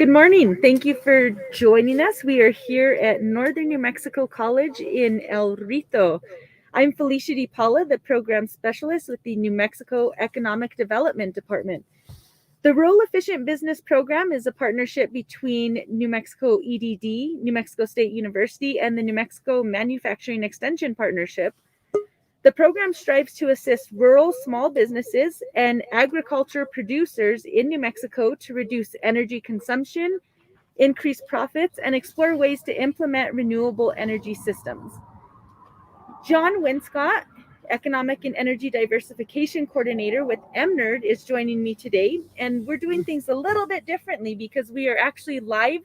Good morning. Thank you for joining us. We are here at Northern New Mexico College in El Rito. I'm Felicia DiPaula, the program specialist with the New Mexico Economic Development Department. The Rural Efficient Business Program is a partnership between New Mexico EDD, New Mexico State University, and the New Mexico Manufacturing Extension Partnership. The program strives to assist rural small businesses and agriculture producers in New Mexico to reduce energy consumption, increase profits, and explore ways to implement renewable energy systems. John Winscott, Economic and Energy Diversification Coordinator with MNERD, is joining me today. And we're doing things a little bit differently because we are actually live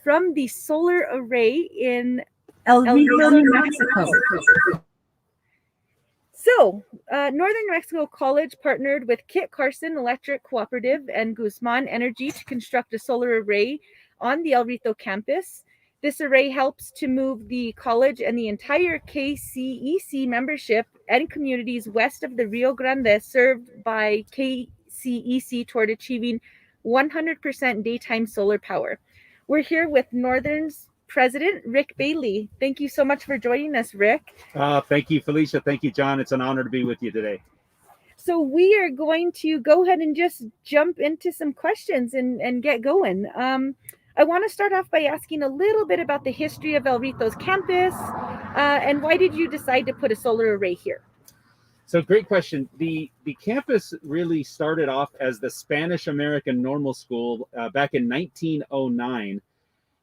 from the solar array in El Rito, New Mexico. So, Northern New Mexico College partnered with Kit Carson Electric Cooperative and Guzman Energy to construct a solar array on the El Rito campus. This array helps to move the college and the entire KCEC membership and communities west of the Rio Grande served by KCEC toward achieving 100% daytime solar power. We're here with Northern's President Rick Bailey. Thank you so much for joining us, Rick. Thank you, Felicia. Thank you, John. It's an honor to be with you today. So we are going to go ahead and just jump into some questions and get going. I want to start off by asking a little bit about the history of El Rito's campus and why did you decide to put a solar array here? So great question. The campus really started off as the Spanish American Normal School back in 1909.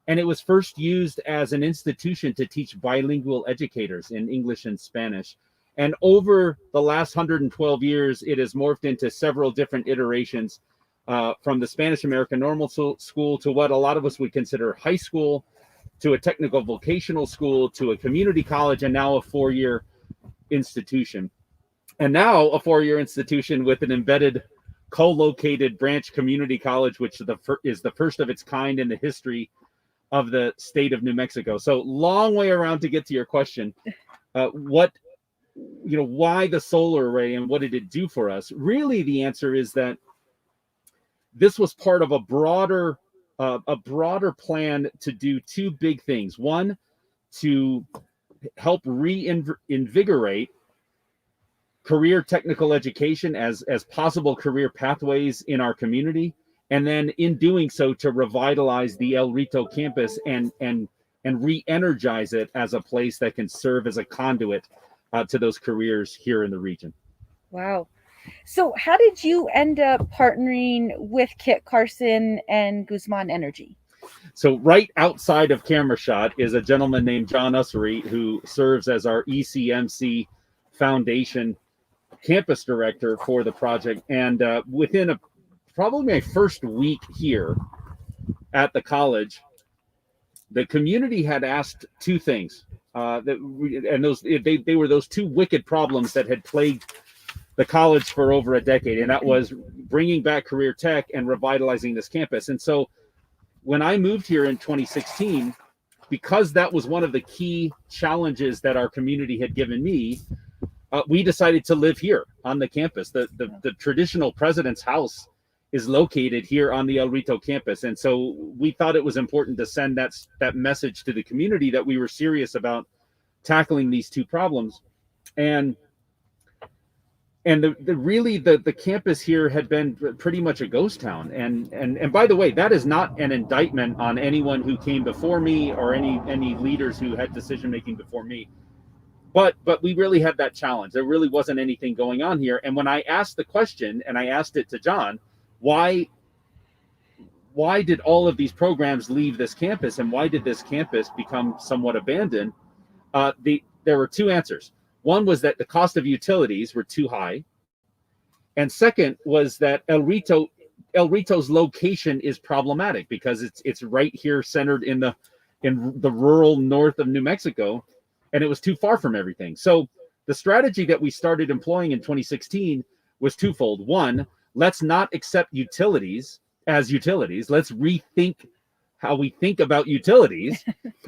And it was first used as an institution to teach bilingual educators in English and Spanish. And over the last 112 years, it has morphed into several different iterations from the Spanish American Normal School to what a lot of us would consider high school, to a technical vocational school, to a community college, and now a four-year institution. And now a four-year institution with an embedded co-located branch community college, which is the first of its kind in the history of the state of New Mexico. So long way around to get to your question. Why the solar array and what did it do for us? Really, the answer is that this was part of a broader plan to do two big things. One, to help reinvigorate career technical education as possible career pathways in our community. And then in doing so, to revitalize the El Rito campus and re-energize it as a place that can serve as a conduit to those careers here in the region. Wow. So how did you end up partnering with Kit Carson and Guzman Energy? So right outside of camera shot is a gentleman named John Ussery, who serves as our ECMC Foundation campus director for the project. And within probably my first week here at the college, the community had asked two things, they were those two wicked problems that had plagued the college for over a decade, and that was bringing back career tech and revitalizing this campus. And so when I moved here in 2016, because that was one of the key challenges that our community had given me, we decided to live here on the campus. The traditional president's house is located here on the El Rito campus. And so we thought it was important to send that message to the community that we were serious about tackling these two problems. And the campus here had been pretty much a ghost town. And by the way, that is not an indictment on anyone who came before me or any leaders who had decision making before me. But we really had that challenge. There really wasn't anything going on here. And when I asked the question, and I asked it to John, why did all of these programs leave this campus, and why did this campus become somewhat abandoned? There were two answers. One was that the cost of utilities were too high, and second was that El Rito's location is problematic because it's right here, centered in the rural north of New Mexico, and it was too far from everything. So the strategy that we started employing in 2016 was twofold. One, let's not accept utilities as utilities. Let's rethink how we think about utilities.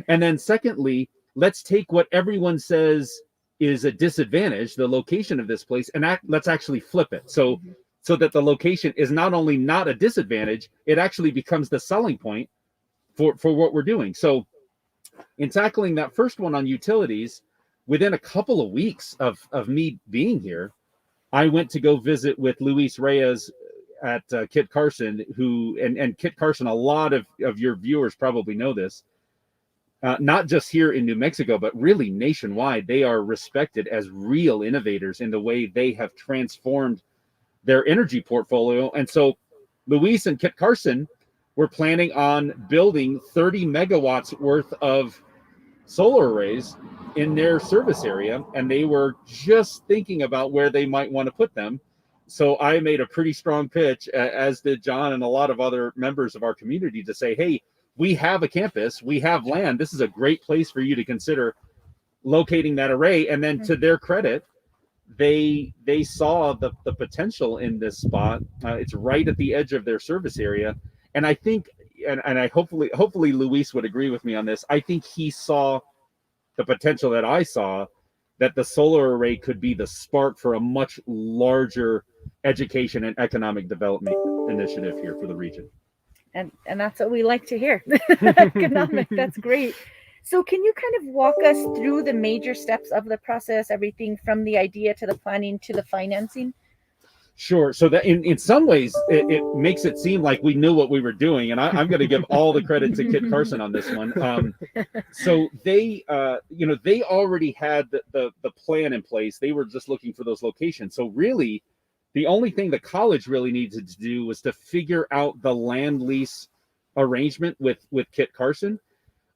And then secondly, let's take what everyone says is a disadvantage, the location of this place, and let's actually flip it. So so that the location is not only not a disadvantage, it actually becomes the selling point for what we're doing. So in tackling that first one on utilities, within a couple of weeks of me being here, I went to go visit with Luis Reyes at Kit Carson, who, and Kit Carson, a lot of your viewers probably know this, not just here in New Mexico, but really nationwide. They are respected as real innovators in the way they have transformed their energy portfolio. And so Luis and Kit Carson were planning on building 30 megawatts worth of solar arrays in their service area, and they were just thinking about where they might want to put them. So I made a pretty strong pitch, as did John and a lot of other members of our community, to say, hey, we have a campus, we have land, this is a great place for you to consider locating that array. And then to their credit, they saw the potential in this spot. It's right at the edge of their service area. And I think, and I hopefully Luis would agree with me on this, I think he saw the potential that I saw, that the solar array could be the spark for a much larger education and economic development initiative here for the region. And that's what we like to hear. Economic, that's great. So can you kind of walk us through the major steps of the process, everything from the idea to the planning to the financing? Sure. So that in some ways, it makes it seem like we knew what we were doing. And I'm going to give all the credit to Kit Carson on this one. So they, they already had the plan in place. They were just looking for those locations. So really, the only thing the college really needed to do was to figure out the land lease arrangement with Kit Carson.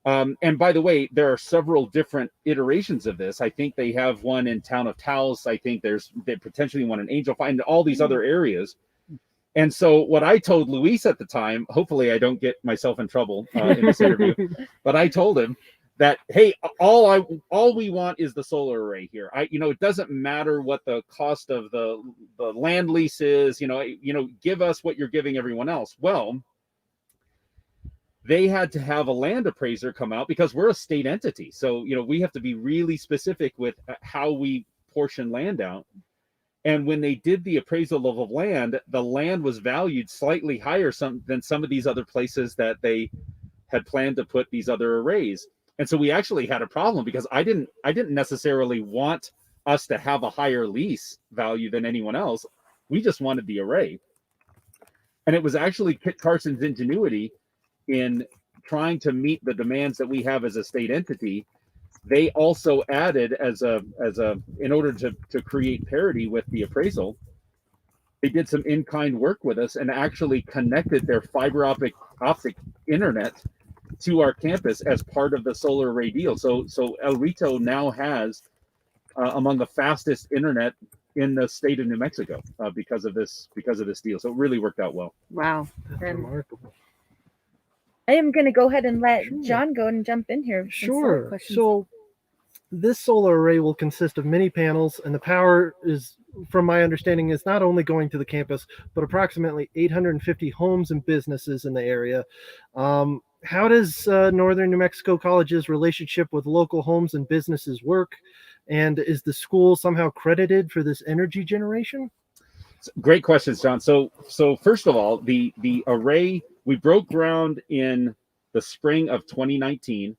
And by the way, there are several different iterations of this. I think they have one in Town of Taos. I think they potentially one in Angel Fire, and all these other areas. And so what I told Luis at the time, hopefully I don't get myself in trouble in this interview, but I told him that, hey, all we want is the solar array here. It doesn't matter what the cost of the land lease is, give us what you're giving everyone else. Well, they had to have a land appraiser come out because we're a state entity. So, we have to be really specific with how we portion land out. And when they did the appraisal of land, the land was valued slightly higher than some of these other places that they had planned to put these other arrays. And so we actually had a problem because I didn't necessarily want us to have a higher lease value than anyone else. We just wanted the array. And it was actually Kit Carson's ingenuity in trying to meet the demands that we have as a state entity. They also added in order to create parity with the appraisal, they did some in-kind work with us and actually connected their fiber optic internet to our campus as part of the solar array deal. So El Rito now has among the fastest internet in the state of New Mexico because of this deal. So it really worked out well. Wow, that's remarkable. I am going to go ahead and let John go and jump in here. Sure. So this solar array will consist of many panels, and the power is, from my understanding, is not only going to the campus, but approximately 850 homes and businesses in the area. How does Northern New Mexico College's relationship with local homes and businesses work? And is the school somehow credited for this energy generation? Great questions, John. So first of all, the array, we broke ground in the spring of 2019.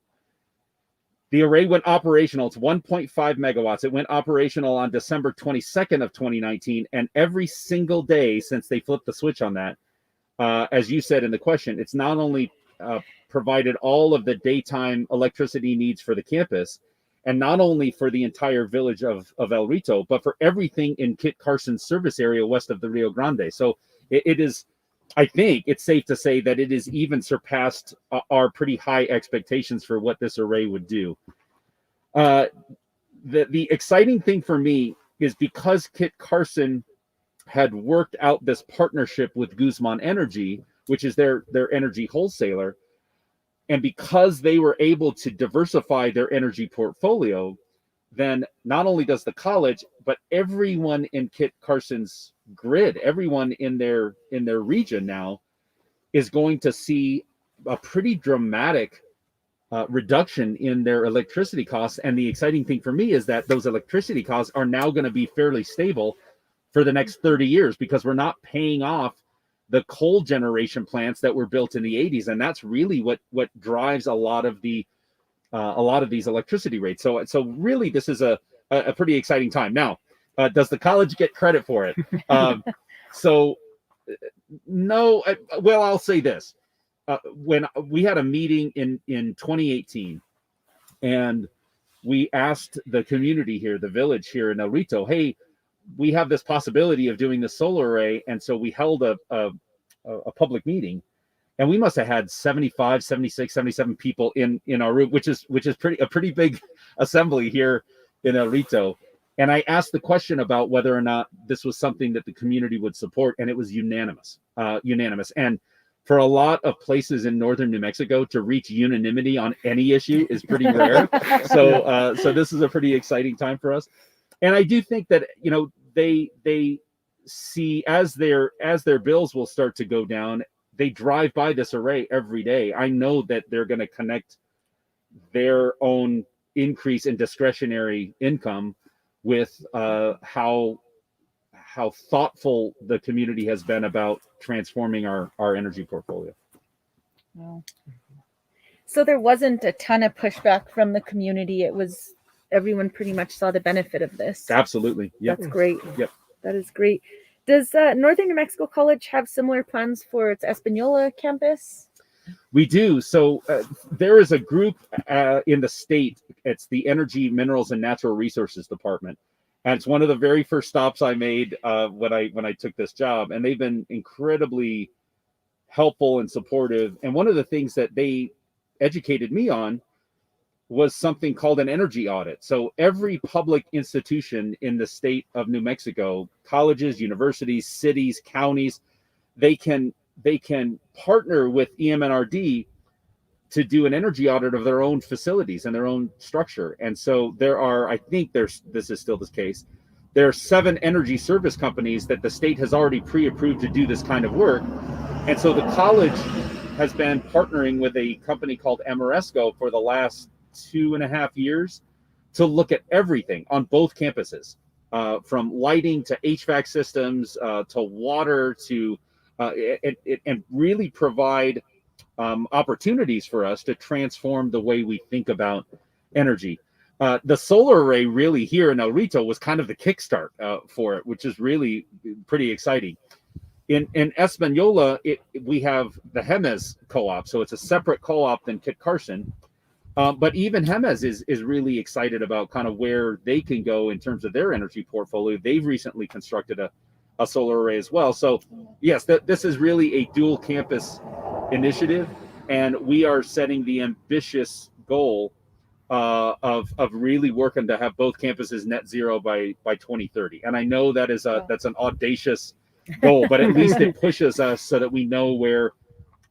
The array went operational. It's 1.5 megawatts. It went operational on December 22nd of 2019. And every single day since they flipped the switch on that, as you said in the question, it's not only provided all of the daytime electricity needs for the campus, and not only for the entire village of El Rito, but for everything in Kit Carson's service area west of the Rio Grande. So it is, I think it's safe to say that it has even surpassed our pretty high expectations for what this array would do. The exciting thing for me is because Kit Carson had worked out this partnership with Guzman Energy, which is their energy wholesaler, and because they were able to diversify their energy portfolio, then not only does the college, but everyone in Kit Carson's grid, everyone in their region now is going to see a pretty dramatic reduction in their electricity costs. And the exciting thing for me is that those electricity costs are now going to be fairly stable for the next 30 years because we're not paying off the coal generation plants that were built in the 80s, and that's really what drives a lot of these electricity rates. So really, this is a pretty exciting time. Now, does the college get credit for it? So no. Well, I'll say this: when we had a meeting in 2018, and we asked the community here, the village here in El Rito, hey, we have this possibility of doing the solar array. And so we held a public meeting, and we must have had 75, 76, 77 people in our room, which is a pretty big assembly here in El Rito. And I asked the question about whether or not this was something that the community would support, and it was unanimous. And for a lot of places in northern New Mexico, to reach unanimity on any issue is pretty rare. So this is a pretty exciting time for us. And I do think that, you know, they see as their bills will start to go down, they drive by this array every day. I know that they're going to connect their own increase in discretionary income with how thoughtful the community has been about transforming our energy portfolio. Wow. So there wasn't a ton of pushback from the community. It was everyone pretty much saw the benefit of this. Absolutely. Yep. That's great. Yep. That is great. Does Northern New Mexico College have similar plans for its Espanola campus? We do. So there is a group in the state. It's the Energy, Minerals, and Natural Resources Department. And it's one of the very first stops I made when I took this job. And they've been incredibly helpful and supportive. And one of the things that they educated me on was something called an energy audit. So every public institution in the state of New Mexico, colleges, universities, cities, counties, they can partner with EMNRD to do an energy audit of their own facilities and their own structure. And so there are, I think this is still the case, there are 7 energy service companies that the state has already pre-approved to do this kind of work. And so the college has been partnering with a company called Amoresco for the last 2.5 years to look at everything on both campuses, from lighting to HVAC systems, to water, to and really provide opportunities for us to transform the way we think about energy. The solar array really here in El Rito was kind of the kickstart for it, which is really pretty exciting. In Espanola, we have the Jemez co-op, so it's a separate co-op than Kit Carson. But even Jemez is really excited about kind of where they can go in terms of their energy portfolio. They've recently constructed a solar array as well. So yes, this is really a dual campus initiative, and we are setting the ambitious goal of really working to have both campuses net zero by 2030. And I know that's an audacious goal, but at least it pushes us so that we know where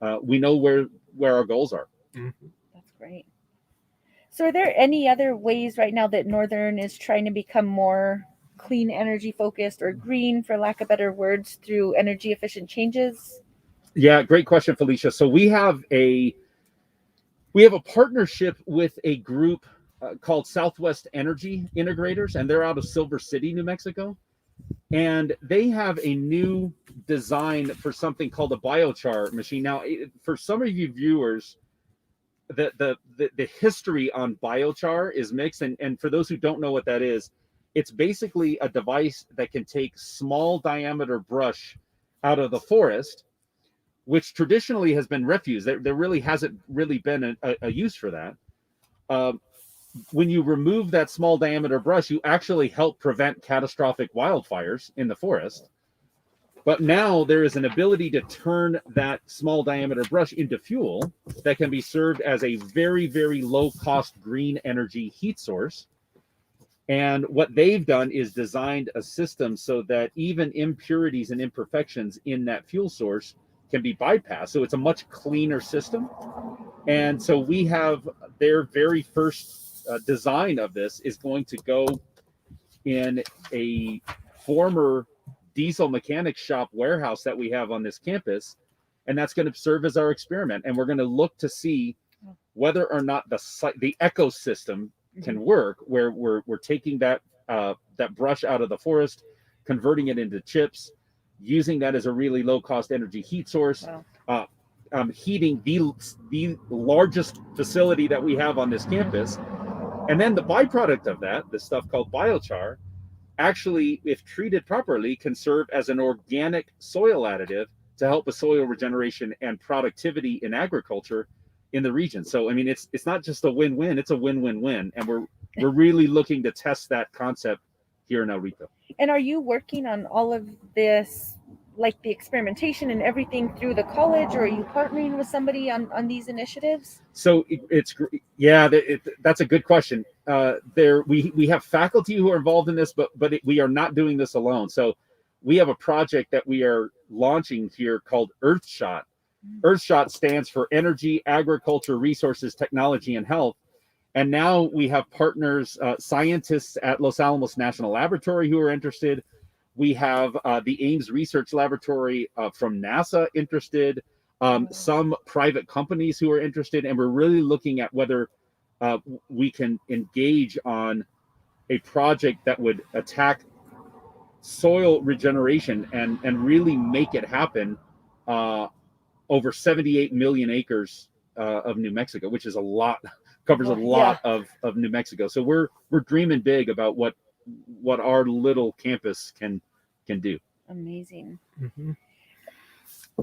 our goals are. That's great. So are there any other ways right now that Northern is trying to become more clean energy focused, or green, for lack of better words, through energy efficient changes? Yeah, great question, Felicia. So we have a partnership with a group called Southwest Energy Integrators, and they're out of Silver City, New Mexico. And they have a new design for something called a biochar machine. Now, for some of you viewers, the history on biochar is mixed. And for those who don't know what that is, it's basically a device that can take small diameter brush out of the forest, which traditionally has been refuse. There really hasn't really been a use for that. When you remove that small diameter brush, you actually help prevent catastrophic wildfires in the forest. But now there is an ability to turn that small diameter brush into fuel that can be served as a very, very low cost green energy heat source. And what they've done is designed a system so that even impurities and imperfections in that fuel source can be bypassed. So it's a much cleaner system. And so we have their very first design of this is going to go in a former diesel mechanic shop warehouse that we have on this campus. And that's going to serve as our experiment. And we're going to look to see whether or not the ecosystem can work, where we're taking that brush out of the forest, converting it into chips, using that as a really low cost energy heat source. Wow. Heating the largest facility that we have on this campus. And then the byproduct of that, this stuff called biochar, actually, if treated properly, can serve as an organic soil additive to help with soil regeneration and productivity in agriculture in the region. So I mean, it's not just a win-win, it's a win-win-win. And we're really looking to test that concept here in El Rito. And are you working on all of this, like the experimentation and everything through the college, or are you partnering with somebody on these initiatives? So that's a good question. We have faculty who are involved in this, but we are not doing this alone. So we have a project that we are launching here called Earthshot. Earthshot stands for Energy, Agriculture, Resources, Technology, and Health. And now we have partners, scientists at Los Alamos National Laboratory who are interested. We have the Ames Research Laboratory from NASA interested, some private companies who are interested, and we're really looking at whether we can engage on a project that would attack soil regeneration and really make it happen over 78 million acres of New Mexico, which is a lot, covers a lot of New Mexico. So we're dreaming big about what our little campus can do. Amazing. Mm-hmm.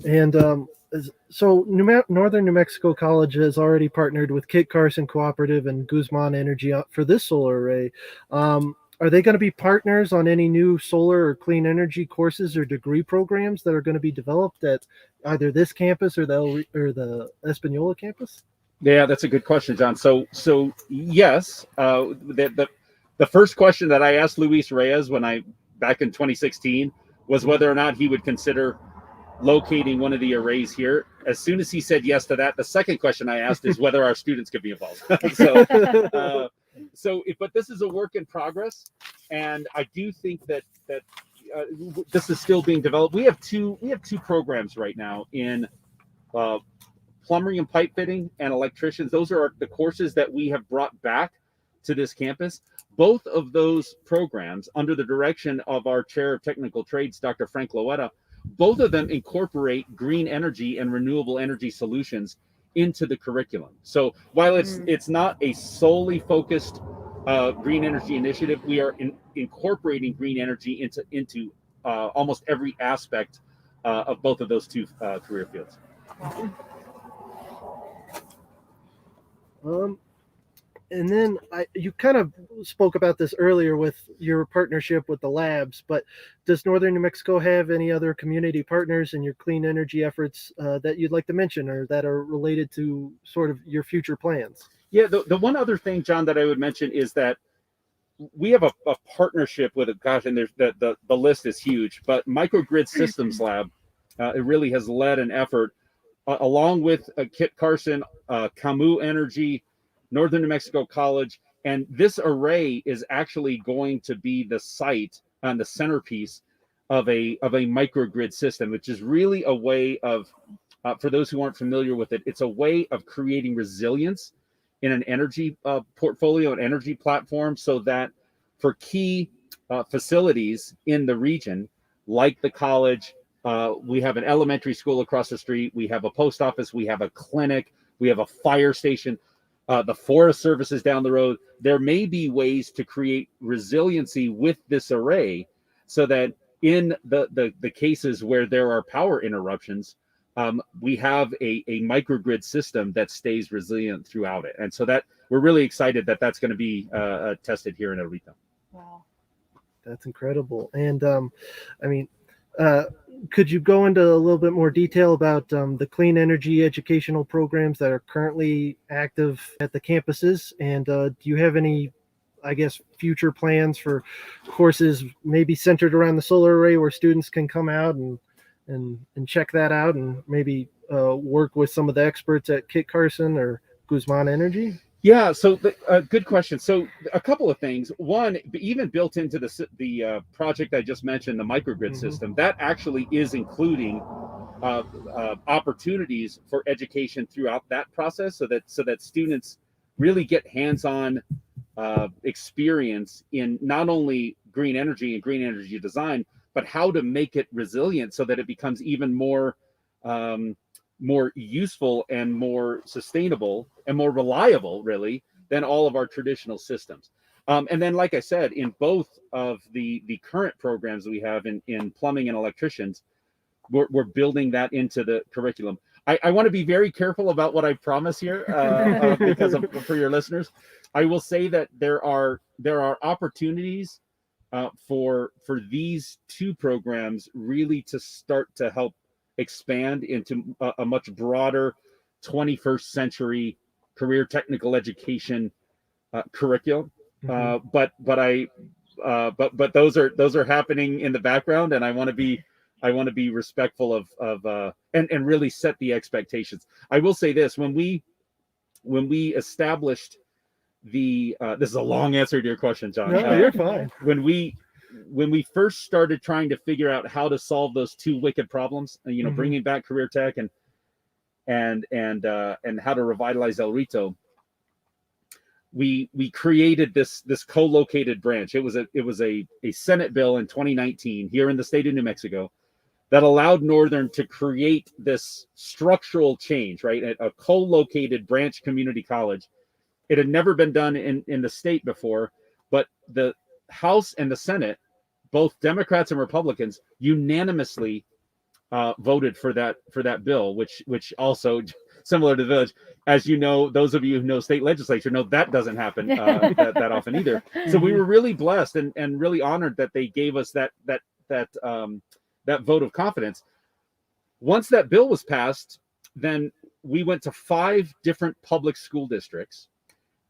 And so Northern New Mexico College has already partnered with Kit Carson Cooperative and Guzman Energy for this solar array. Are they going to be partners on any new solar or clean energy courses or degree programs that are going to be developed at either this campus or the Espanola campus? Yeah, that's a good question, John. So yes, the first question that I asked Luis Reyes back in 2016 was whether or not he would consider locating one of the arrays here. As soon as he said yes to that, the second question I asked is whether our students could be involved. But this is a work in progress, and I do think that this is still being developed. We have two programs right now in plumbing and pipe fitting and electricians. Those are the courses that we have brought back to this campus. Both of those programs, under the direction of our chair of technical trades, Dr. Frank Loetta, both of them incorporate green energy and renewable energy solutions into the curriculum. So while it's not a solely focused green energy initiative, we are incorporating green energy into almost every aspect of both of those two career fields. And then you kind of spoke about this earlier with your partnership with the labs, but does Northern New Mexico have any other community partners in your clean energy efforts that you'd like to mention or that are related to sort of your future plans? Yeah, the one other thing, John, that I would mention is that we have a partnership with and there's the list is huge, but Microgrid Systems Lab, it really has led an effort along with Kit Carson, Camus Energy, Northern New Mexico College, and this array is actually going to be the site and the centerpiece of a microgrid system, which is really a way of, for those who aren't familiar with it, it's a way of creating resilience in an energy portfolio, an energy platform, so that for key facilities in the region, like the college, we have an elementary school across the street, we have a post office, we have a clinic, we have a fire station, the Forest Service is down the road. There may be ways to create resiliency with this array so that in the cases where there are power interruptions, we have a microgrid system that stays resilient throughout it. And so that we're really excited that that's going to be tested here in El Rito. Wow. That's incredible. And could you go into a little bit more detail about the clean energy educational programs that are currently active at the campuses? And do you have any, I guess, future plans for courses maybe centered around the solar array where students can come out and check that out and maybe work with some of the experts at Kit Carson or Guzman Energy? Yeah, so good question. So a couple of things. One, even built into the project I just mentioned, the microgrid system, that actually is including opportunities for education throughout that process, so that students really get hands-on experience in not only green energy and green energy design, but how to make it resilient so that it becomes even more useful and more sustainable and more reliable, really, than all of our traditional systems. And then, like I said, in both of the current programs we have in plumbing and electricians, we're building that into the curriculum. I want to be very careful about what I promise here because for your listeners. I will say that there are opportunities for these two programs really to start to help expand into a much broader 21st century career technical education curriculum. But those are happening in the background, and I want to be respectful of and really set the expectations. I will say this: when we established the this is a long answer to your question, John. No, you're fine. When we first started trying to figure out how to solve those two wicked problems, bringing back career tech and how to revitalize El Rito, we created this co-located branch. It was a Senate bill in 2019 here in the state of New Mexico that allowed Northern to create this structural change, right? A co-located branch community college. It had never been done in the state before, but the House and the Senate, both Democrats and Republicans, unanimously voted for that bill, which also, similar to the village, as you know, those of you who know state legislature know that doesn't happen that often either. So we were really blessed and really honored that they gave us that vote of confidence. Once that bill was passed, then we went to 5 different public school districts: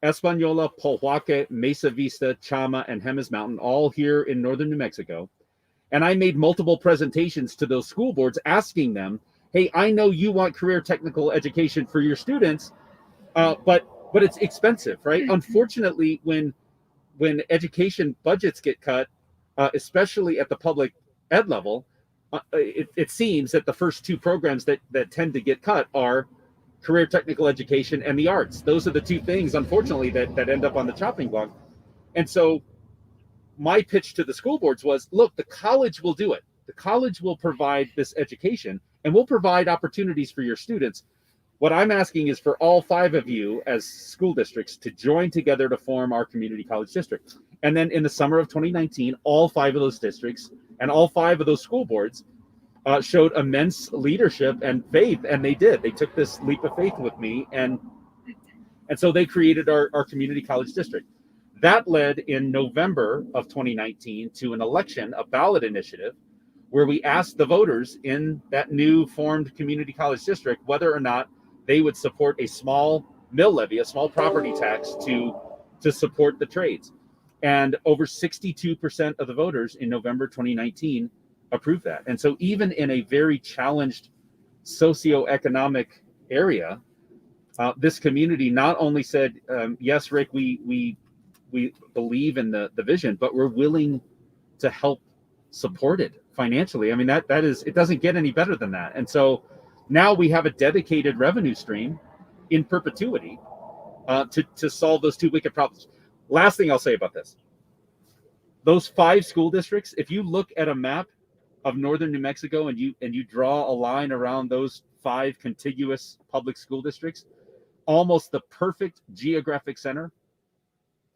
Española, Pojoaque, Mesa Vista, Chama, and Jemez Mountain, all here in northern New Mexico. And I made multiple presentations to those school boards asking them, hey, I know you want career technical education for your students, but it's expensive, right? Unfortunately, when education budgets get cut, especially at the public ed level, it seems that the first 2 programs that tend to get cut are career technical education and the arts. Those are the 2 things, unfortunately, that end up on the chopping block. And so my pitch to the school boards was, look, the college will do it. The college will provide this education and we'll provide opportunities for your students. What I'm asking is for all 5 of you as school districts to join together to form our community college district. And then in the summer of 2019, all 5 of those districts and all 5 of those school boards showed immense leadership and faith, and they did. They took this leap of faith with me, and so they created our community college district. That led in November of 2019 to an election, a ballot initiative, where we asked the voters in that new formed community college district whether or not they would support a small mill levy, a small property tax to support the trades. And over 62% of the voters in November 2019 approved that. And so even in a very challenged socioeconomic area, this community not only said, yes, Rick, we believe in the vision, but we're willing to help support it financially. I mean, that is, it doesn't get any better than that. And so now we have a dedicated revenue stream in perpetuity to solve those 2 wicked problems. Last thing I'll say about this, those 5 school districts, if you look at a map of northern New Mexico and you draw a line around those 5 contiguous public school districts, almost the perfect geographic center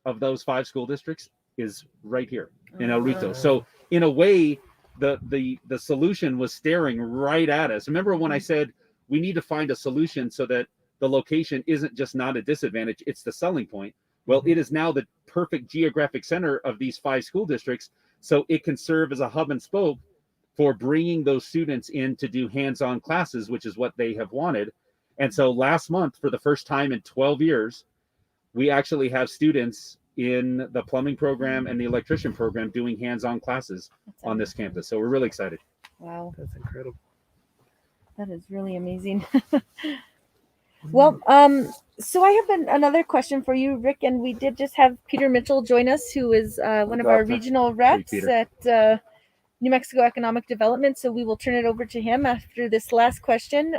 of those 5 school districts is right here in El Rito. So in a way, the solution was staring right at us. Remember when I said we need to find a solution so that the location isn't just not a disadvantage, it's the selling point. Well, it is now the perfect geographic center of these 5 school districts, so it can serve as a hub and spoke for bringing those students in to do hands-on classes, which is what they have wanted. And so last month, for the first time in 12 years, we actually have students in the plumbing program and the electrician program doing hands-on classes on this campus. So we're really excited. Wow. That's incredible. That is really amazing. Well, so I have another question for you, Rick, and we did just have Peter Mitchell join us, who is one of our regional reps at New Mexico Economic Development. So we will turn it over to him after this last question.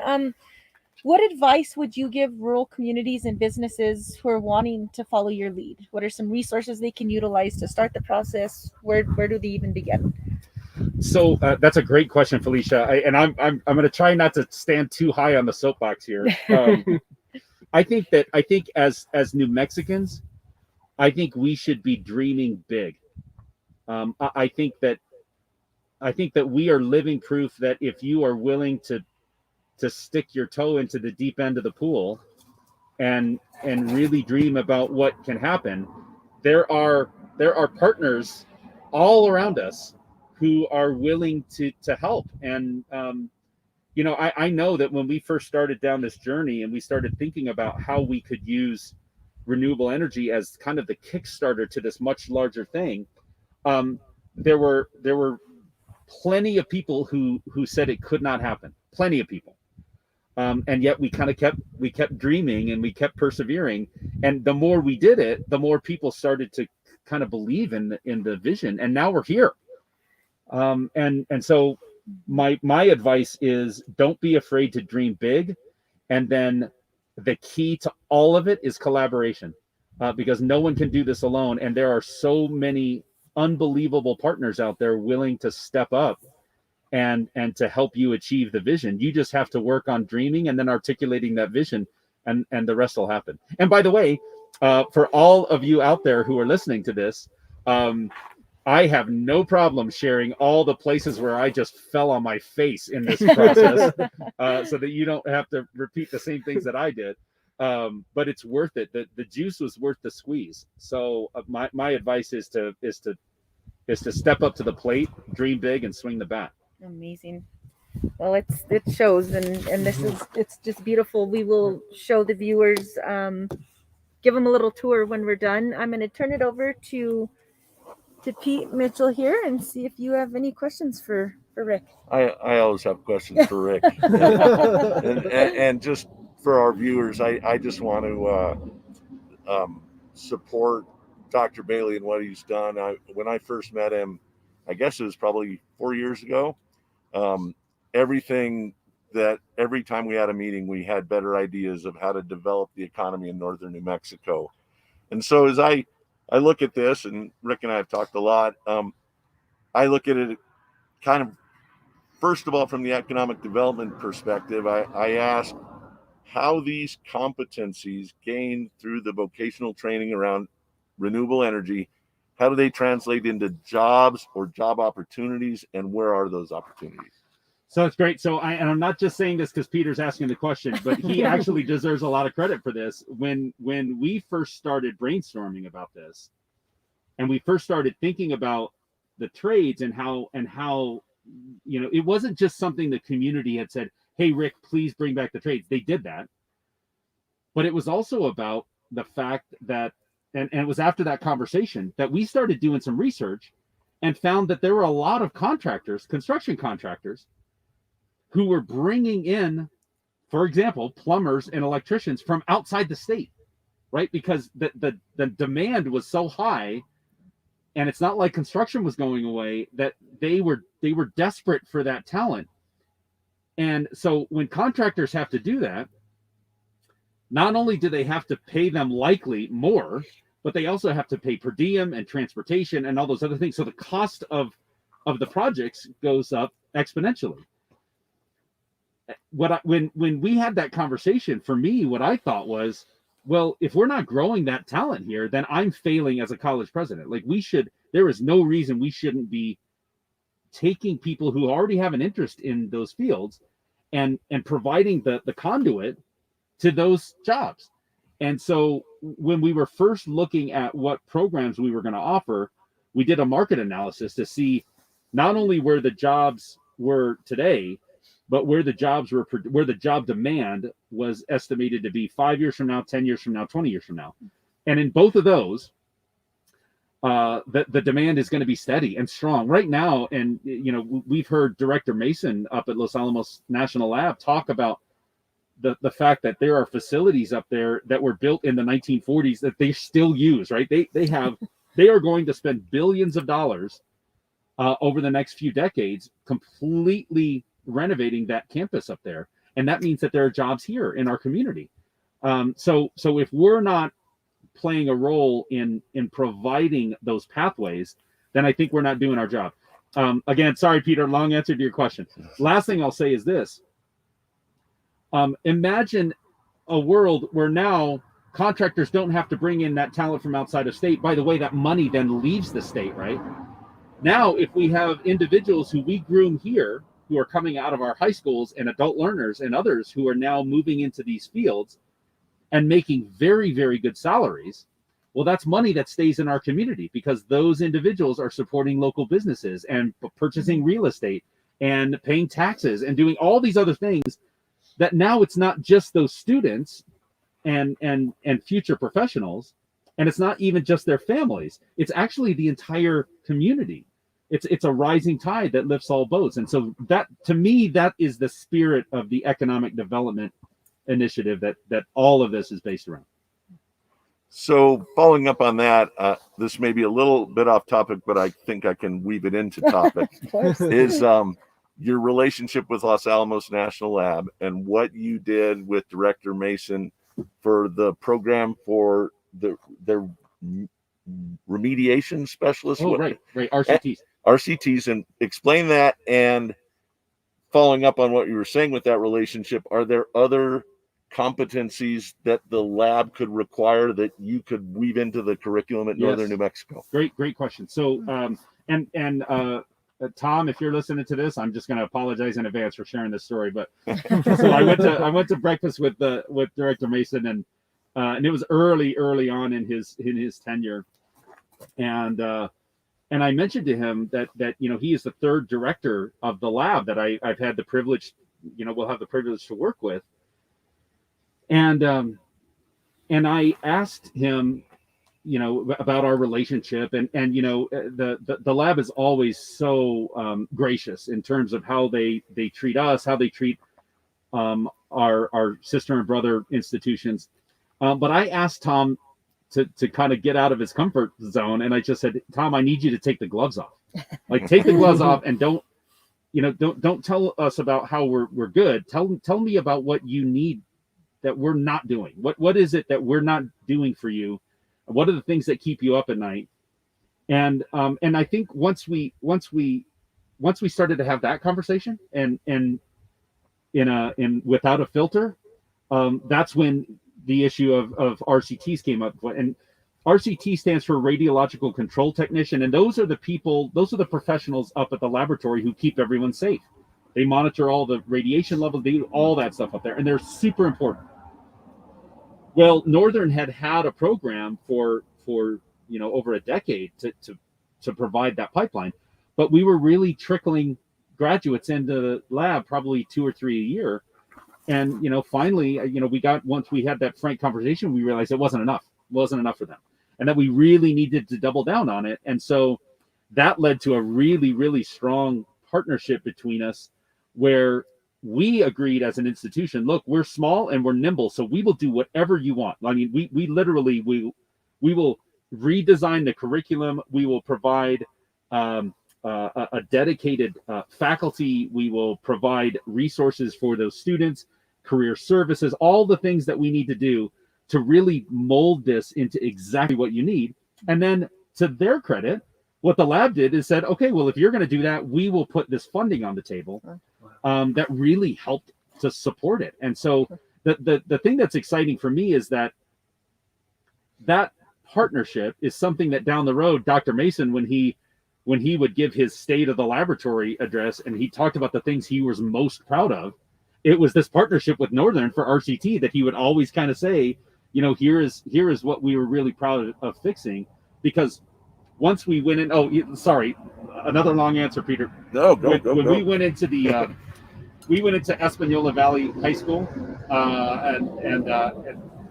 What advice would you give rural communities and businesses who are wanting to follow your lead? What are some resources they can utilize to start the process? Where do they even begin? So that's a great question, Felicia. I'm going to try not to stand too high on the soapbox here. I think as New Mexicans, I think we should be dreaming big. I think that we are living proof that if you are willing to stick your toe into the deep end of the pool and really dream about what can happen, there are partners all around us who are willing to help. And I know that when we first started down this journey and we started thinking about how we could use renewable energy as kind of the Kickstarter to this much larger thing, there were plenty of people who said it could not happen. Plenty of people. And yet we kept dreaming and we kept persevering. And the more we did it, the more people started to kind of believe in the vision. And now we're here. And so my advice is, don't be afraid to dream big. And then the key to all of it is collaboration, because no one can do this alone. And there are so many unbelievable partners out there willing to step up and to help you achieve the vision. You just have to work on dreaming and then articulating that vision, and the rest will happen. And by the way, for all of you out there who are listening to this, I have no problem sharing all the places where I just fell on my face in this process, so that you don't have to repeat the same things that I did. But it's worth it. The juice was worth the squeeze. So my advice is to step up to the plate, dream big, and swing the bat. Amazing. Well, it shows, and it's just beautiful. We will show the viewers, give them a little tour when we're done. I'm going to turn it over to Pete Mitchell here and see if you have any questions for Rick. I always have questions for Rick. and just for our viewers, I just want to support Dr. Bailey and what he's done. When I first met him, I guess it was probably 4 years ago. Everything that every time we had a meeting, we had better ideas of how to develop the economy in northern New Mexico. And so as I look at this, and Rick and I have talked a lot, I look at it kind of, first of all, from the economic development perspective. I ask how these competencies gained through the vocational training around renewable energy, how do they translate into jobs or job opportunities, and where are those opportunities? So it's great. So I'm not just saying this because Peter's asking the question, but he actually deserves a lot of credit for this. When we first started brainstorming about this, and we first started thinking about the trades and how it wasn't just something the community had said, "Hey, Rick, please bring back the trades." They did that, but it was also about the fact that, and it was after that conversation that we started doing some research and found that there were a lot of contractors, construction contractors, who were bringing in, for example, plumbers and electricians from outside the state, right? Because the demand was so high, and it's not like construction was going away, that they were desperate for that talent. And so when contractors have to do that, not only do they have to pay them likely more, but they also have to pay per diem and transportation and all those other things. So the cost of the projects goes up exponentially. When we had that conversation, for me, what I thought was, well, if we're not growing that talent here, then I'm failing as a college president. Like, there is no reason we shouldn't be taking people who already have an interest in those fields and providing the conduit to those jobs. And so when we were first looking at what programs we were going to offer, we did a market analysis to see not only where the jobs were today, but where the job demand was estimated to be 5 years from now, 10 years from now, 20 years from now. And in both of those, the demand is going to be steady and strong right now. And, we've heard Director Mason up at Los Alamos National Lab talk about the fact that there are facilities up there that were built in the 1940s that they still use, right? They are going to spend billions of dollars over the next few decades completely renovating that campus up there. And that means that there are jobs here in our community. So if we're not playing a role in providing those pathways, then I think we're not doing our job. Again, sorry, Peter, long answer to your question. Last thing I'll say is this. Imagine a world where now contractors don't have to bring in that talent from outside of state. By the way, that money then leaves the state, right? Now, if we have individuals who we groom here, who are coming out of our high schools and adult learners and others who are now moving into these fields and making very, very good salaries, well, that's money that stays in our community because those individuals are supporting local businesses and purchasing real estate and paying taxes and doing all these other things that now it's not just those students and future professionals, and it's not even just their families. It's actually the entire community. It's a rising tide that lifts all boats. And so that, to me, that is the spirit of the economic development initiative that all of this is based around. So following up on that, this may be a little bit off topic, but I think I can weave it into topic, is your relationship with Los Alamos National Lab and what you did with Director Mason for the program for their remediation specialists. Oh, right, RCTs. RCTs, and explain that. And following up on what you were saying with that relationship, are there other competencies that the lab could require that you could weave into the curriculum at Northern New Mexico? Great question. So, Tom, if you're listening to this, I'm just going to apologize in advance for sharing this story. But so I went to breakfast with Director Mason, and it was early on in his tenure, and I mentioned to him that he is the third director of the lab that I've had the privilege, we'll have the privilege to work with. And I asked him, about our relationship, and the lab is always so gracious in terms of how they treat us, how they treat our sister and brother institutions. But I asked Tom to kind of get out of his comfort zone, and I just said, Tom, I need you to take the gloves off. Like, take the gloves off, and don't tell us about how we're good. Tell me about what you need that we're not doing. What is it that we're not doing for you? What are the things that keep you up at night? And I think once we started to have that conversation and without a filter, that's when the issue of RCTs came up. And RCT stands for Radiological Control Technician, and those are the professionals up at the laboratory who keep everyone safe. They monitor all the radiation levels, they do all that stuff up there, and they're super important. Well, Northern had a program for over a decade to provide that pipeline, but we were really trickling graduates into the lab, probably 2 or 3 a year. And finally, once we had that frank conversation, we realized it wasn't enough for them, and that we really needed to double down on it. And so that led to a really, really strong partnership between us, where we agreed as an institution, look, we're small and we're nimble, so we will do whatever you want. I mean, we literally we will redesign the curriculum. We will provide a dedicated faculty. We will provide resources for those students, career services, all the things that we need to do to really mold this into exactly what you need. And then, to their credit, what the lab did is said, okay, well, if you're going to do that, we will put this funding on the table. That really helped to support it. And so the thing that's exciting for me is that partnership is something that down the road, Dr. Mason, when he would give his state of the laboratory address and he talked about the things he was most proud of, it was this partnership with Northern for RCT that he would always kind of say, here is what we were really proud of fixing. Because once we went in, sorry, another long answer, Peter. No, go. We went into we went into Espanola Valley High School, and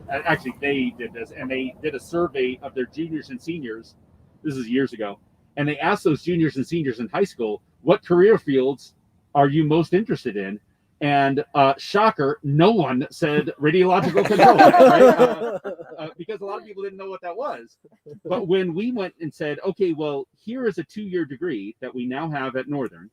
actually they did this, and they did a survey of their juniors and seniors. This is years ago, and they asked those juniors and seniors in high school, what career fields are you most interested in? And shocker, no one said radiological control, right? Because a lot of people didn't know what that was. But when we went and said, okay, well, here is a 2-year degree that we now have at Northern,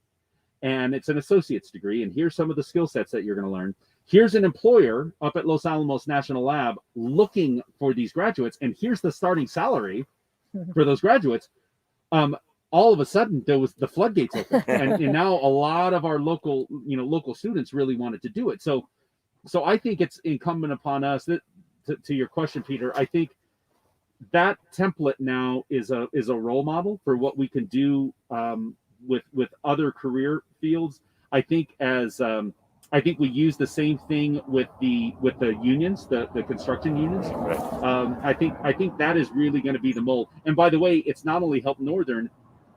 and it's an associate's degree, and here's some of the skill sets that you're going to learn. Here's an employer up at Los Alamos National Lab looking for these graduates, and here's the starting salary for those graduates. all of a sudden there was the floodgates open, and now a lot of our local students really wanted to do it. So I think it's incumbent upon us that, to your question, Peter, I think that template now is a role model for what we can do with other career fields. I think I think we use the same thing with the unions, the construction unions. Right. I think that is really going to be the mold. And by the way, it's not only helped Northern,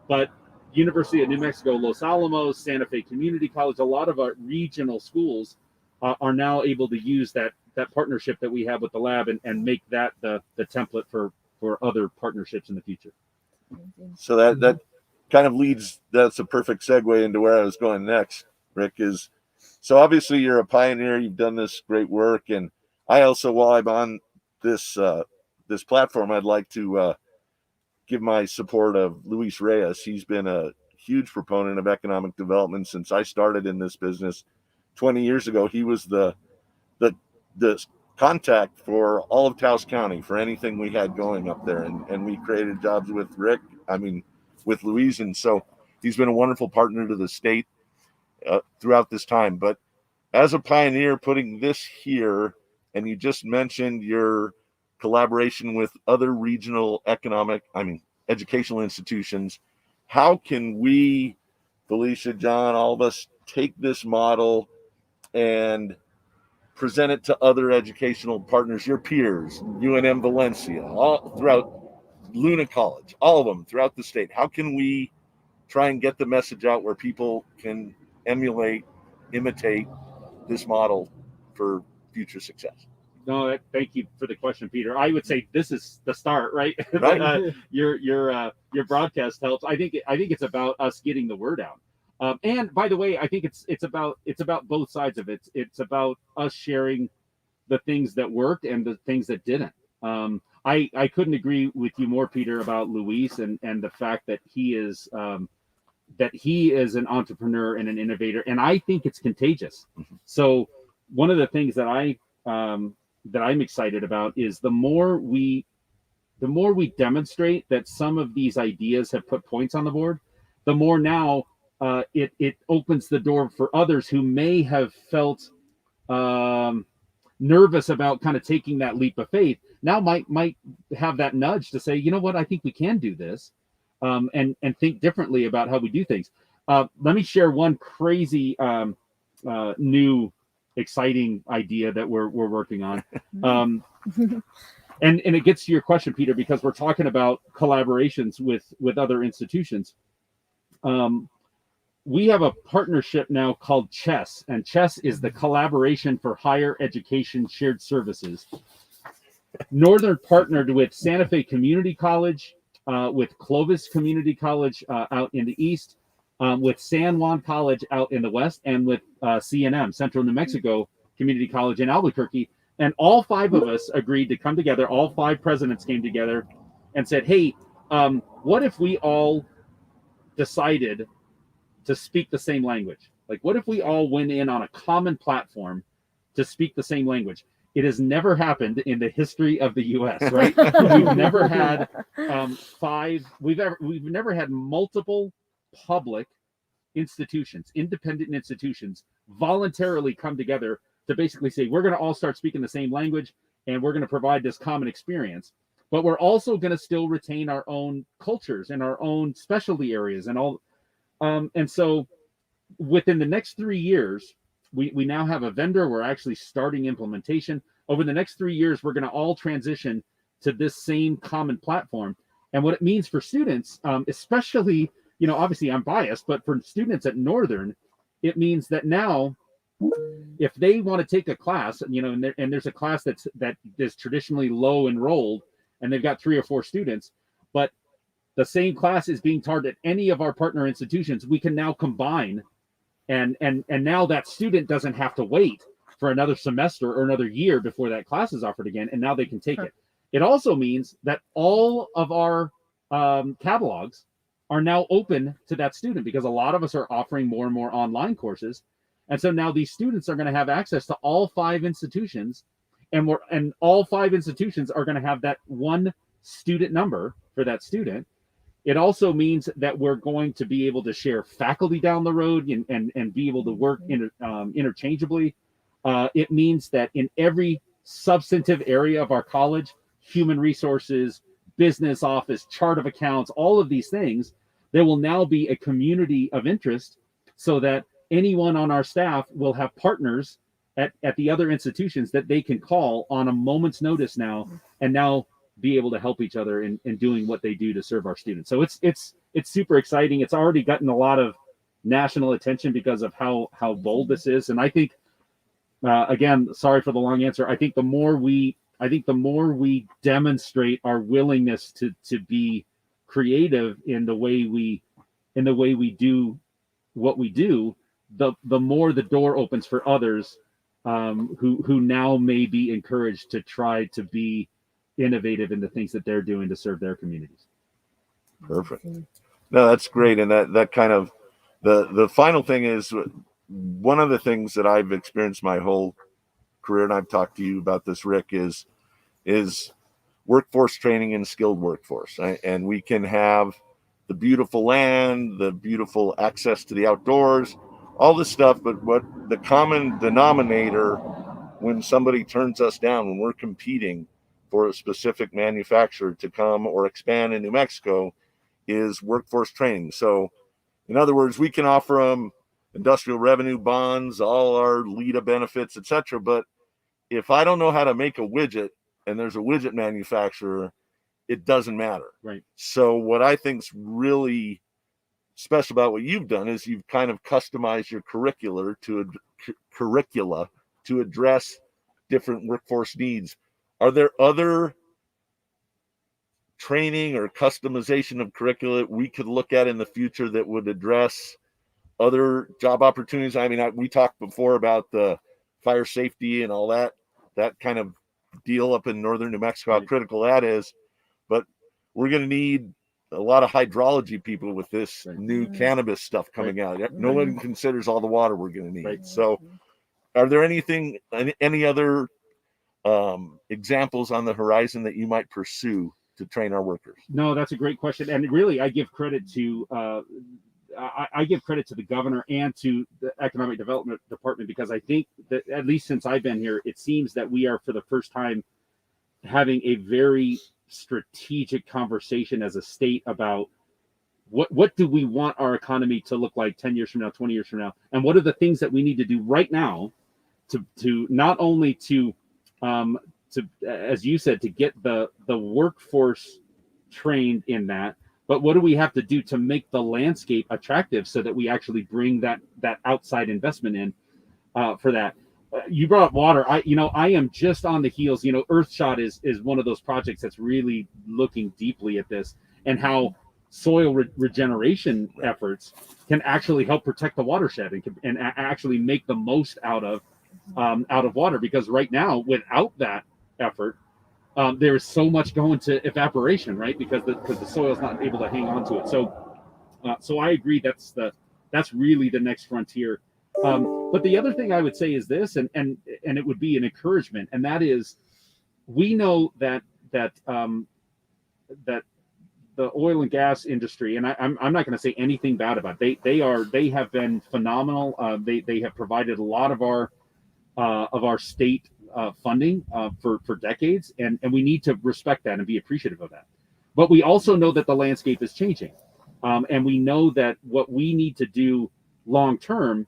but University of New Mexico, Los Alamos, Santa Fe Community College, a lot of our regional schools are now able to use that partnership that we have with the lab and make that the template for other partnerships in the future. So that kind of leads, that's a perfect segue into where I was going next, Rick, is so obviously you're a pioneer, you've done this great work, and I also, while I'm on this this platform, I'd like to give my support of Luis Reyes. He's been a huge proponent of economic development since I started in this business 20 years ago. He was the contact for all of Taos County for anything we had going up there, and we created jobs with with Luis, and so he's been a wonderful partner to the state throughout this time. But as a pioneer putting this here, and you just mentioned your collaboration with other regional educational institutions, how can we, Felicia, John, all of us, take this model and present it to other educational partners, your peers, UNM Valencia, all throughout Luna College, all of them throughout the state? How can we try and get the message out where people can imitate this model for future success? No, thank you for the question, Peter. I would say this is the start, right? Right. Your broadcast helps. I think it's about us getting the word out. And by the way, I think it's about both sides of it. It's about us sharing the things that worked and the things that didn't. I couldn't agree with you more, Peter, about Luis and the fact that he is an entrepreneur and an innovator, and I think it's contagious. So one of the things that I'm excited about is the more we demonstrate that some of these ideas have put points on the board, the more now it opens the door for others who may have felt nervous about kind of taking that leap of faith. Now might have that nudge to say, you know what, I think we can do this, and think differently about how we do things. Let me share one crazy new exciting idea that we're working on. And it gets to your question, Peter, because we're talking about collaborations with other institutions. We have a partnership now called CHESS, and CHESS is the Collaboration for Higher Education Shared Services. Northern partnered with Santa Fe Community College, with Clovis Community College out in the east, with San Juan College out in the west, and with CNM, Central New Mexico Community College in Albuquerque. And all five of us agreed to come together. All five presidents came together and said, hey, what if we all decided to speak the same language? Like, what if we all went in on a common platform to speak the same language? It has never happened in the history of the U.S., right? We've never had we've never had multiple public institutions, independent institutions, voluntarily come together to basically say, we're going to all start speaking the same language, and we're going to provide this common experience. But we're also going to still retain our own cultures and our own specialty areas and all. And so within the next 3 years, we now have a vendor. We're actually starting implementation. Over the next 3 years, we're going to all transition to this same common platform. And what it means for students, especially, obviously I'm biased, but for students at Northern, it means that now, if they want to take a class, and there's a class that is traditionally low enrolled, and they've got 3 or 4 students, but the same class is being taught at any of our partner institutions, we can now combine, and now that student doesn't have to wait for another semester or another year before that class is offered again, and now they can take it. It also means that all of our catalogs are now open to that student, because a lot of us are offering more and more online courses. And so now these students are going to have access to all 5 institutions, and all 5 institutions are going to have that one student number for that student. It also means that we're going to be able to share faculty down the road and be able to work interchangeably. It means that in every substantive area of our college, human resources, business office, chart of accounts, all of these things, there will now be a community of interest so that anyone on our staff will have partners at the other institutions that they can call on a moment's notice now, and now be able to help each other in doing what they do to serve our students. So it's super exciting. It's already gotten a lot of national attention because of how bold this is. And I think, again, sorry for the long answer. I think the more we demonstrate our willingness to be creative in the way we do what we do, the more the door opens for others who now may be encouraged to try to be innovative in the things that they're doing to serve their communities. Perfect. No, that's great. And that kind of the final thing is one of the things that I've experienced my whole career, and I've talked to you about this, Rick, is workforce training and skilled workforce. Right? And we can have the beautiful land, the beautiful access to the outdoors, all this stuff, but what the common denominator when somebody turns us down, when we're competing for a specific manufacturer to come or expand in New Mexico, is workforce training. So in other words, we can offer them industrial revenue bonds, all our LEDA benefits, etc. But if I don't know how to make a widget and there's a widget manufacturer, it doesn't matter. Right. So what I think is really special about what you've done is you've kind of customized your curricula to address different workforce needs. Are there other training or customization of curricula we could look at in the future that would address other job opportunities? I mean, we talked before about the fire safety and all that kind of deal up in northern New Mexico, how critical that is. But we're going to need a lot of hydrology people with this new cannabis stuff coming out. No one considers all the water we're going to need. Right. So are there any other examples on the horizon that you might pursue to train our workers? No, that's a great question. And really, I give credit to I give credit to the governor and to the economic development department, because I think that at least since I've been here, it seems that we are for the first time having a very strategic conversation as a state about what do we want our economy to look like 10 years from now, 20 years from now, and what are the things that we need to do right now to not only to as you said, to get the workforce trained in that, but what do we have to do to make the landscape attractive so that we actually bring that outside investment in for that. You brought up water. I am just on the heels. Earthshot is one of those projects that's really looking deeply at this and how soil regeneration efforts can actually help protect the watershed and actually make the most out of water. Because right now, without that effort, there is so much going to evaporation, right? Because the soil is not able to hang on to it. So I agree. That's really the next frontier. But the other thing I would say is this, and it would be an encouragement, and that is, we know that the oil and gas industry, and I'm not going to say anything bad about it. They have been phenomenal. They have provided a lot of our state funding for decades, and we need to respect that and be appreciative of that. But we also know that the landscape is changing, and we know that what we need to do long term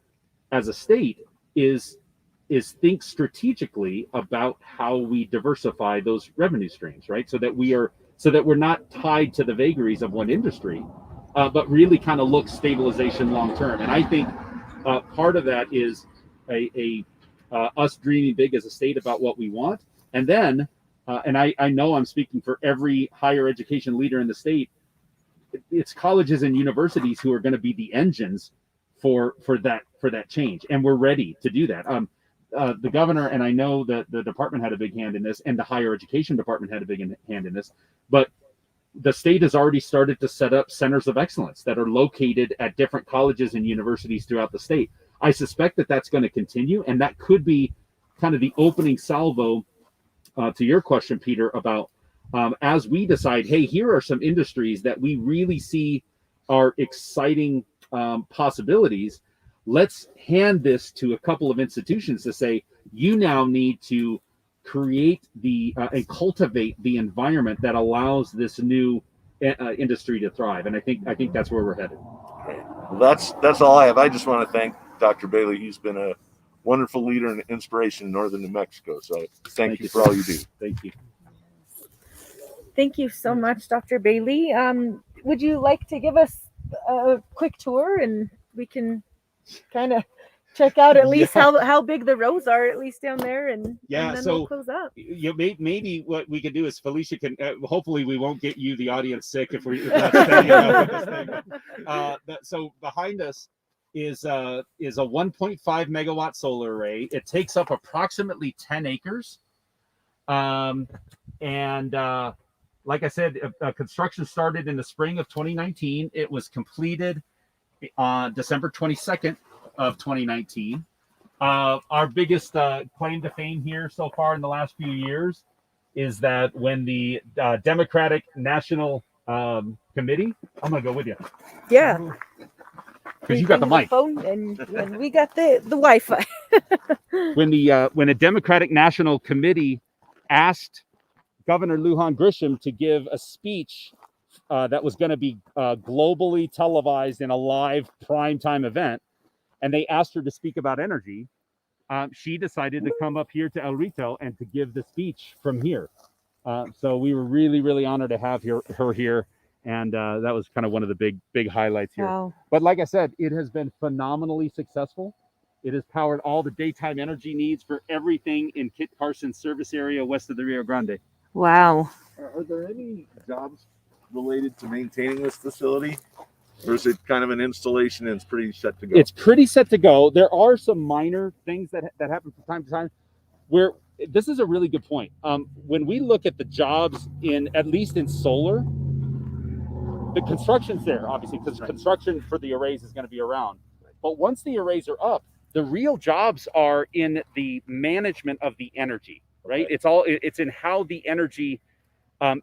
as a state is think strategically about how we diversify those revenue streams, right? So that we're not tied to the vagaries of one industry, but really kind of look stabilization long term. And I think part of that is us dreaming big as a state about what we want, and then and I know I'm speaking for every higher education leader in the state. It's colleges and universities who are going to be the engines for that change, and we're ready to do that. The governor, and I know that the department had a big hand in this, and the higher education department had a big hand in this, but the state has already started to set up centers of excellence that are located at different colleges and universities throughout the state. I suspect that that's going to continue, and that could be kind of the opening salvo to your question, Peter, about as we decide, hey, here are some industries that we really see are exciting possibilities. Let's hand this to a couple of institutions to say, you now need to create and cultivate the environment that allows this new industry to thrive. And I think that's where we're headed. Great. Well, that's all I have. I just want to thank Dr. Bailey. He's been a wonderful leader and inspiration in northern New Mexico. So thank you for all you do. Thank you. Thank you so much, Dr. Bailey. Would you like to give us a quick tour, and we can kind of check out at least how big the rows are, at least down there, and then we'll close up. Maybe what we can do is Felicia can. Hopefully, we won't get you, the audience, sick if we're not standing up with this thing. So behind us is a 1.5 megawatt solar array. It takes up approximately 10 acres, and like I said, construction started in the spring of 2019. It was completed on December 22nd of 2019. Our biggest claim to fame here so far in the last few years is that when the Democratic National Committee, I'm going to go with you. Yeah. Because you got the mic. Phone and we got the Wi-Fi. When a Democratic National Committee asked Governor Lujan Grisham to give a speech that was going to be globally televised in a live primetime event, and they asked her to speak about energy, she decided to come up here to El Rito and to give the speech from here. So we were really, really honored to have her here, and that was kind of one of the big highlights here. Wow. But like I said, it has been phenomenally successful. It has powered all the daytime energy needs for everything in Kit Carson's service area west of the Rio Grande. Wow. Are there any jobs related to maintaining this facility, or is it kind of an installation and it's pretty set to go? It's pretty set to go. There are some minor things that happen from time to time. Where this is a really good point. When we look at the jobs at least in solar, the construction's there, obviously, because construction for the arrays is going to be around. But once the arrays are up, the real jobs are in the management of the energy. Right? Okay. It's in how the energy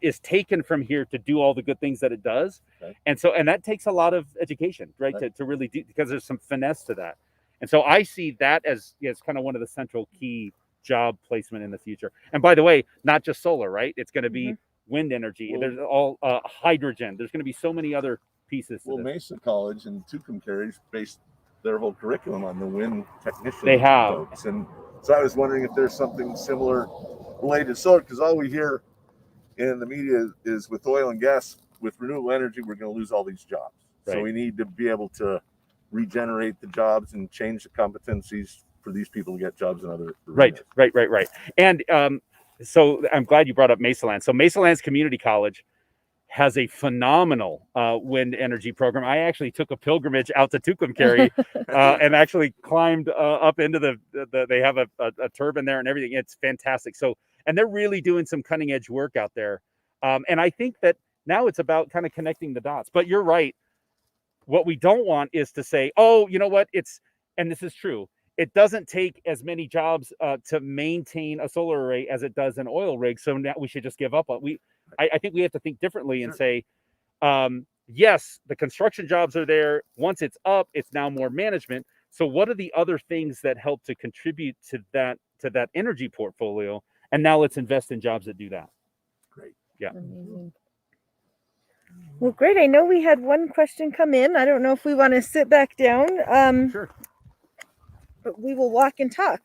is taken from here to do all the good things that it does. Okay. And that takes a lot of education, right? To really do, because there's some finesse to that. And so I see that as kind of one of the central key job placement in the future. And by the way, not just solar, right? It's going to be wind energy. Well, there's all hydrogen. There's going to be so many other pieces. Well, Mesa College and Tucumcari based their whole curriculum on the wind technician. They have. Folks. And so I was wondering if there's something similar related to solar, because all we hear in the media is with oil and gas, with renewable energy, we're going to lose all these jobs. Right. So we need to be able to regenerate the jobs and change the competencies for these people to get jobs in other arenas. Right. And so I'm glad you brought up Mesalands. So Mesalands Community College has a phenomenal wind energy program. I actually took a pilgrimage out to Tucumcari and actually climbed up into they have a turbine there and everything. It's fantastic. So, and they're really doing some cutting edge work out there. And I think that now it's about kind of connecting the dots. But you're right. What we don't want is to say, oh, you know what? And this is true. It doesn't take as many jobs to maintain a solar array as it does an oil rig. So now we should just give up on I think we have to think differently and say, yes, the construction jobs are there. Once it's up, it's now more management. So what are the other things that help to contribute to that energy portfolio? And now let's invest in jobs that do that. Great. Yeah. Amazing. Well, great. I know we had one question come in. I don't know if we want to sit back down. Sure. But we will walk and talk.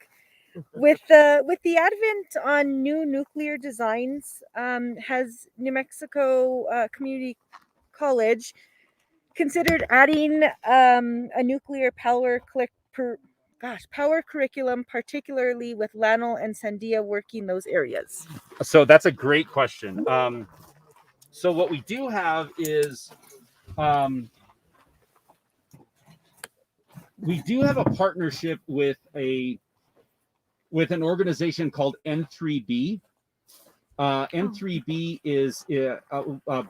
With the advent on new nuclear designs, has New Mexico Community College considered adding a nuclear power curriculum, particularly with Lanel and Sandia working those areas? So that's a great question. So what we do have is we do have a partnership with an organization called N3B. N3B is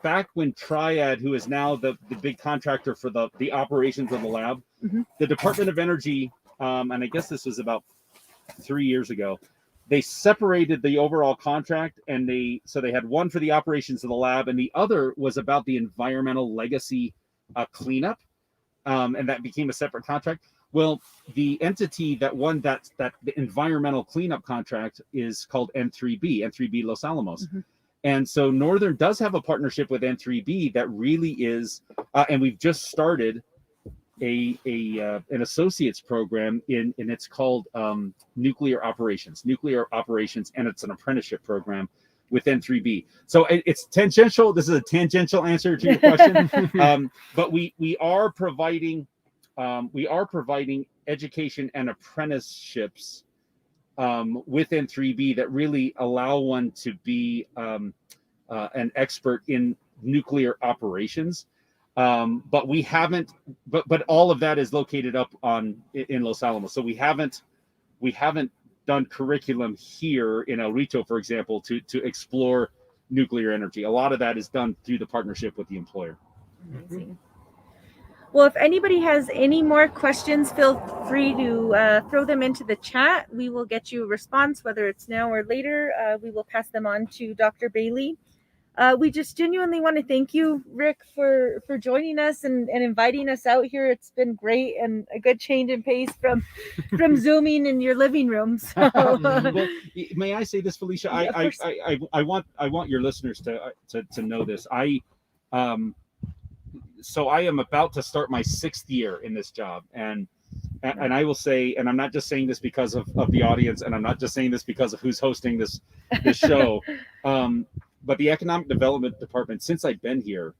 back when Triad, who is now the big contractor for the operations of the lab, the Department of Energy, and I guess this was about 3 years ago, they separated the overall contract, and they had one for the operations of the lab, and the other was about the environmental legacy cleanup, and that became a separate contract. Well, the entity that won that the environmental cleanup contract is called N3B Los Alamos. Mm-hmm. And so Northern does have a partnership with N3B that really is, and we've just started an associate's program and it's called nuclear operations, and it's an apprenticeship program with N3B. So it's tangential. This is a tangential answer to your question, but we are providing education and apprenticeships with N3B that really allow one to be an expert in nuclear operations. But we haven't, but all of that is located up in Los Alamos. So we haven't done curriculum here in El Rito, for example, to explore nuclear energy. A lot of that is done through the partnership with the employer. Amazing. Well, if anybody has any more questions, feel free to throw them into the chat. We will get you a response, whether it's now or later. We will pass them on to Dr. Bailey. We just genuinely want to thank you, Rick, for joining us and inviting us out here. It's been great and a good change in pace from Zooming in your living room. So, well, may I say this, Felicia? Yeah, I want your listeners to know this. So I am about to start my 6th year in this job, and I will say, and I'm not just saying this because of the audience, and I'm not just saying this because of who's hosting this show, but the economic development department, since I've been here,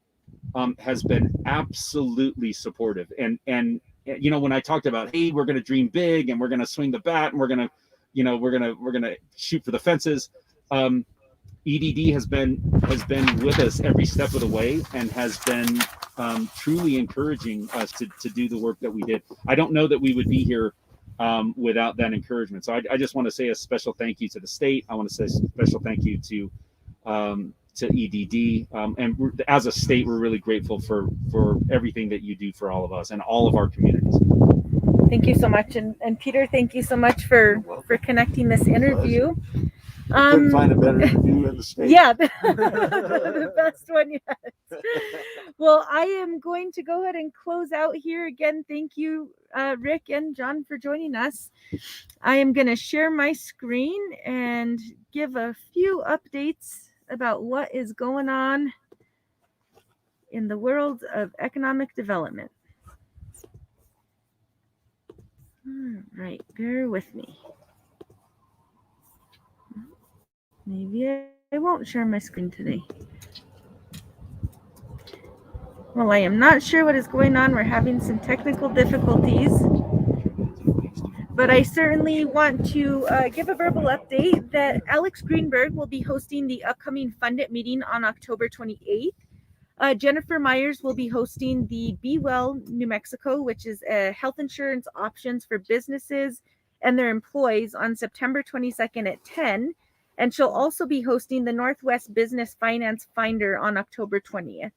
has been absolutely supportive. And when I talked about, hey, we're going to dream big and we're going to swing the bat and we're going to shoot for the fences. EDD has been with us every step of the way and has been truly encouraging us to do the work that we did. I don't know that we would be here without that encouragement. So I just want to say a special thank you to the state. I want to say a special thank you to EDD, and as a state, we're really grateful for everything that you do for all of us and all of our communities. Thank you so much, and Peter, thank you so much for connecting this interview. Couldn't find a better interview in the state. Yeah, the best one yet. Well, I am going to go ahead and close out here. Again, thank you, Rick and John, for joining us. I am going to share my screen and give a few updates about what is going on in the world of economic development. All right, bear with me. Maybe I won't share my screen today. Well, I am not sure what is going on. We're having some technical difficulties. But I certainly want to give a verbal update that Alex Greenberg will be hosting the upcoming Fund It meeting on October 28th. Jennifer Myers will be hosting the Be Well New Mexico, which is a health insurance options for businesses and their employees, on September 22nd at 10. And she'll also be hosting the Northwest Business Finance Finder on October 20th.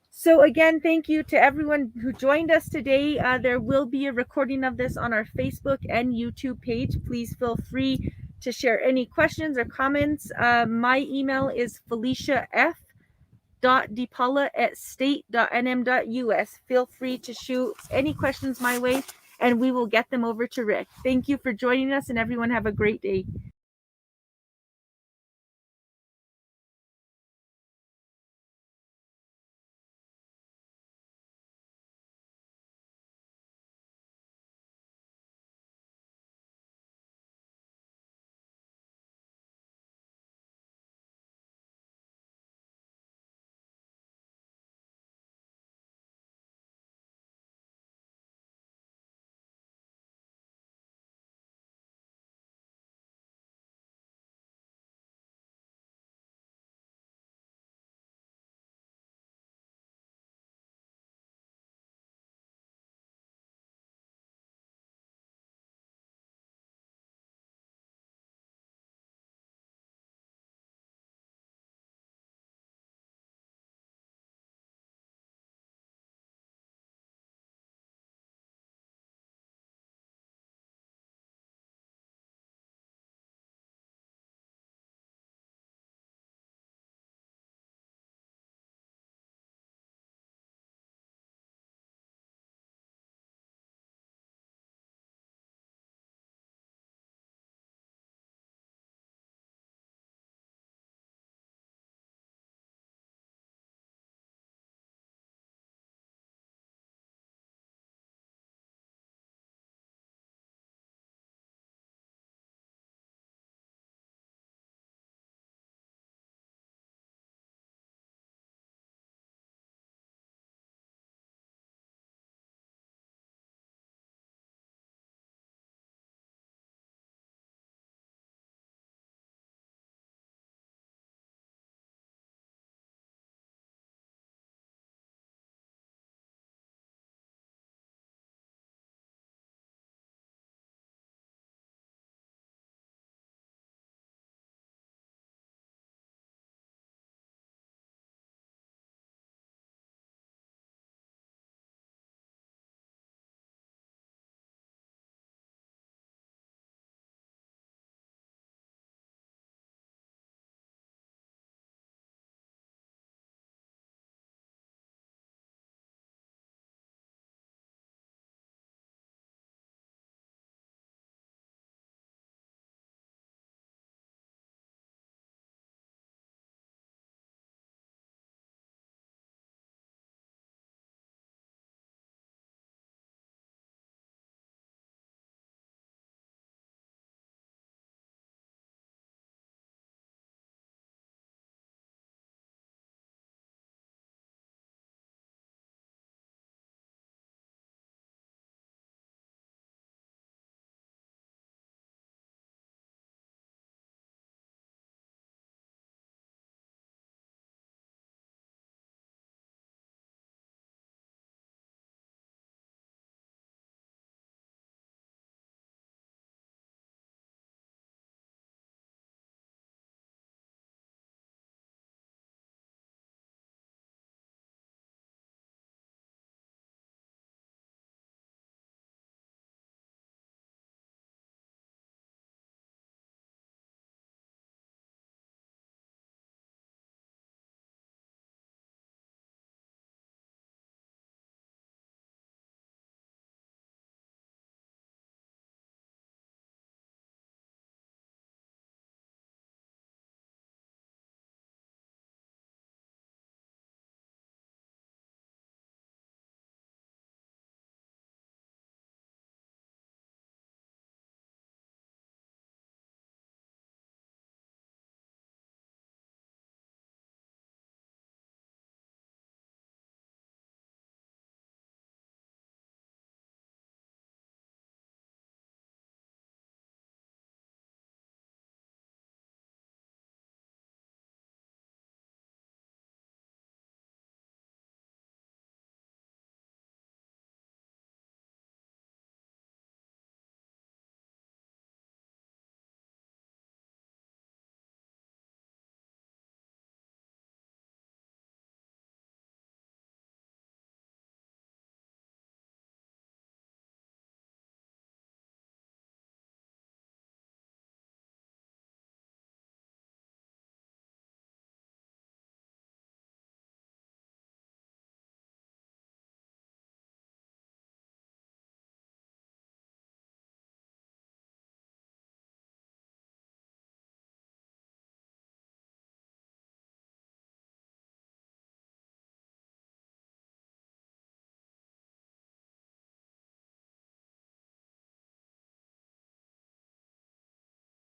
So again, thank you to everyone who joined us today. There will be a recording of this on our Facebook and YouTube page. Please feel free to share any questions or comments. My email is felicia.f.depaula@state.nm.us. Feel free to shoot any questions my way and we will get them over to Rick. Thank you for joining us, and everyone have a great day.